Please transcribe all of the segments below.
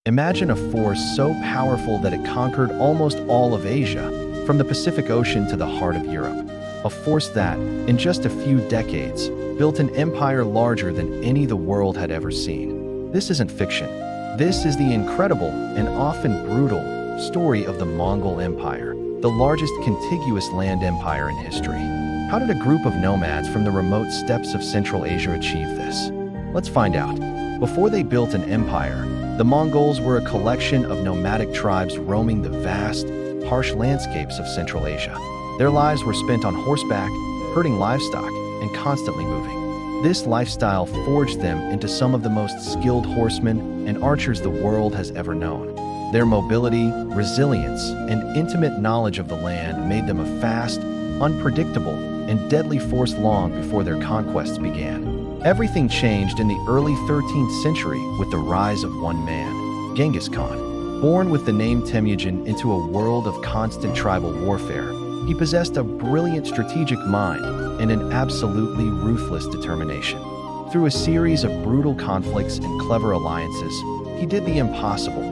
Imagine a force so powerful that it conquered almost all of Asia, from the Pacific Ocean to the heart of Europe. A force that, in just a few decades, built an empire larger than any the world had ever seen. This isn't fiction. This is the incredible and often brutal story of the Mongol Empire, the largest contiguous land empire in history. How did a group of nomads from the remote steppes of Central Asia achieve this? Let's find out. Before they built an empire, the Mongols were a collection of nomadic tribes roaming the vast, harsh landscapes of Central Asia. Their lives were spent on horseback, herding livestock, and constantly moving. This lifestyle forged them into some of the most skilled horsemen and archers the world has ever known. Their mobility, resilience, and intimate knowledge of the land made them a fast, unpredictable, and deadly force long before their conquests began. Everything changed in the early 13th century with the rise of one man, Genghis Khan. Born with the name Temujin into a world of constant tribal warfare, he possessed a brilliant strategic mind and an absolutely ruthless determination. Through a series of brutal conflicts and clever alliances, he did the impossible.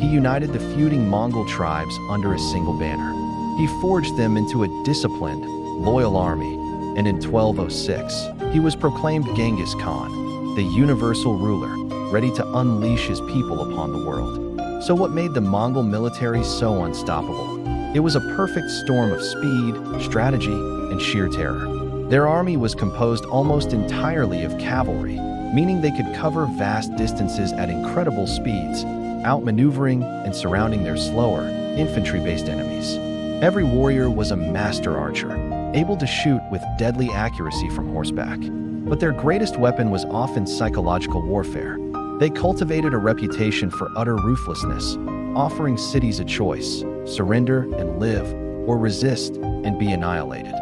He united the feuding Mongol tribes under a single banner. He forged them into a disciplined, loyal army, and in 1206, he was proclaimed Genghis Khan, the universal ruler, ready to unleash his people upon the world. So what made the Mongol military so unstoppable? It was a perfect storm of speed, strategy, and sheer terror. Their army was composed almost entirely of cavalry, meaning they could cover vast distances at incredible speeds, outmaneuvering and surrounding their slower, infantry-based enemies. Every warrior was a master archer, able to shoot with deadly accuracy from horseback. But their greatest weapon was often psychological warfare. They cultivated a reputation for utter ruthlessness, offering cities a choice: surrender and live, or resist and be annihilated.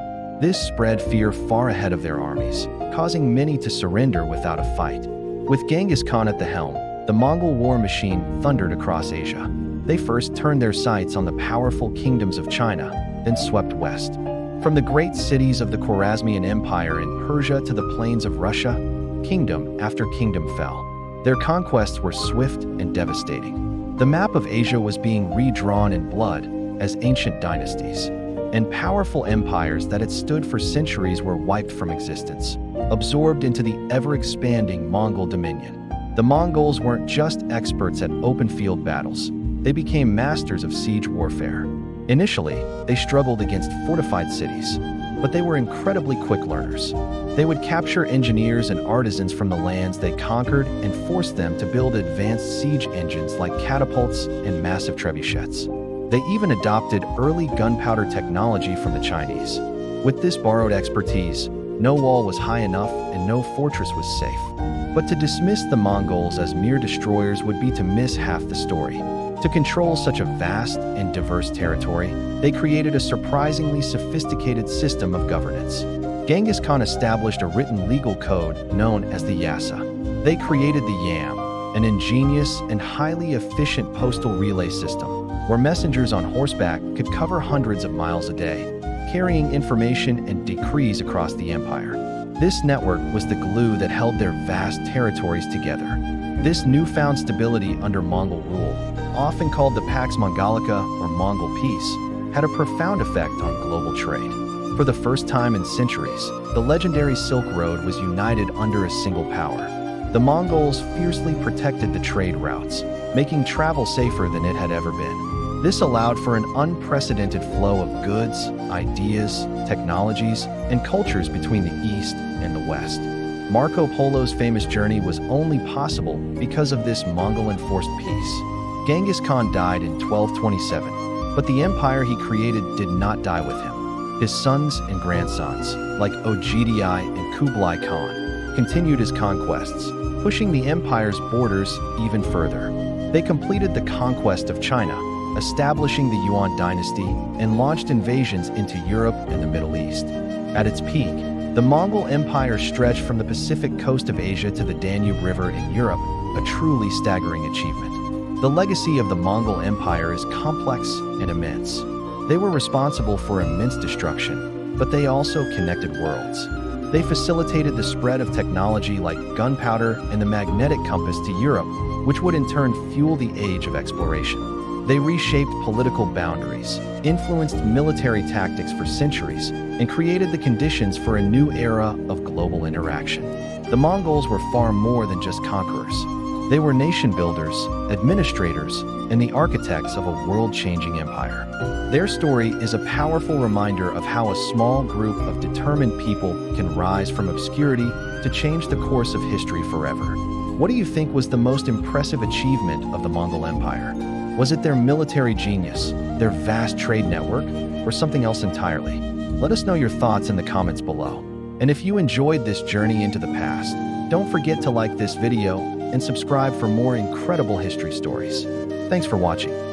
This spread fear far ahead of their armies, causing many to surrender without a fight. With Genghis Khan at the helm, the Mongol war machine thundered across Asia. They first turned their sights on the powerful kingdoms of China, then swept west. From the great cities of the Khwarezmian Empire in Persia to the plains of Russia, kingdom after kingdom fell. Their conquests were swift and devastating. The map of Asia was being redrawn in blood as ancient dynasties, and powerful empires that had stood for centuries were wiped from existence, absorbed into the ever-expanding Mongol dominion. The Mongols weren't just experts at open-field battles. They became masters of siege warfare. Initially, they struggled against fortified cities, but they were incredibly quick learners. They would capture engineers and artisans from the lands they conquered and force them to build advanced siege engines like catapults and massive trebuchets. They even adopted early gunpowder technology from the Chinese. With this borrowed expertise, no wall was high enough and no fortress was safe. But to dismiss the Mongols as mere destroyers would be to miss half the story. To control such a vast and diverse territory, they created a surprisingly sophisticated system of governance. Genghis Khan established a written legal code known as the Yasa. They created the Yam, an ingenious and highly efficient postal relay system, where messengers on horseback could cover hundreds of miles a day, carrying information and decrees across the empire. This network was the glue that held their vast territories together. This newfound stability under Mongol rule, often called the Pax Mongolica or Mongol Peace, had a profound effect on global trade. For the first time in centuries, the legendary Silk Road was united under a single power. The Mongols fiercely protected the trade routes, making travel safer than it had ever been. This allowed for an unprecedented flow of goods, ideas, technologies, and cultures between the East and the West. Marco Polo's famous journey was only possible because of this Mongol-enforced peace. Genghis Khan died in 1227, but the empire he created did not die with him. His sons and grandsons, like Ogidi and Kublai Khan, continued his conquests, pushing the empire's borders even further. They completed the conquest of China, establishing the Yuan dynasty, and launched invasions into Europe and the Middle East. At its peak, the Mongol Empire stretched from the Pacific coast of Asia to the Danube River in Europe, a truly staggering achievement. The legacy of the Mongol Empire is complex and immense. They were responsible for immense destruction, but they also connected worlds. They facilitated the spread of technology like gunpowder and the magnetic compass to Europe, which would in turn fuel the age of exploration. They reshaped political boundaries, influenced military tactics for centuries, and created the conditions for a new era of global interaction. The Mongols were far more than just conquerors. They were nation builders, administrators, and the architects of a world-changing empire. Their story is a powerful reminder of how a small group of determined people can rise from obscurity to change the course of history forever. What do you think was the most impressive achievement of the Mongol Empire? Was it their military genius, their vast trade network, or something else entirely? Let us know your thoughts in the comments below. And if you enjoyed this journey into the past, don't forget to like this video and subscribe for more incredible history stories. Thanks for watching.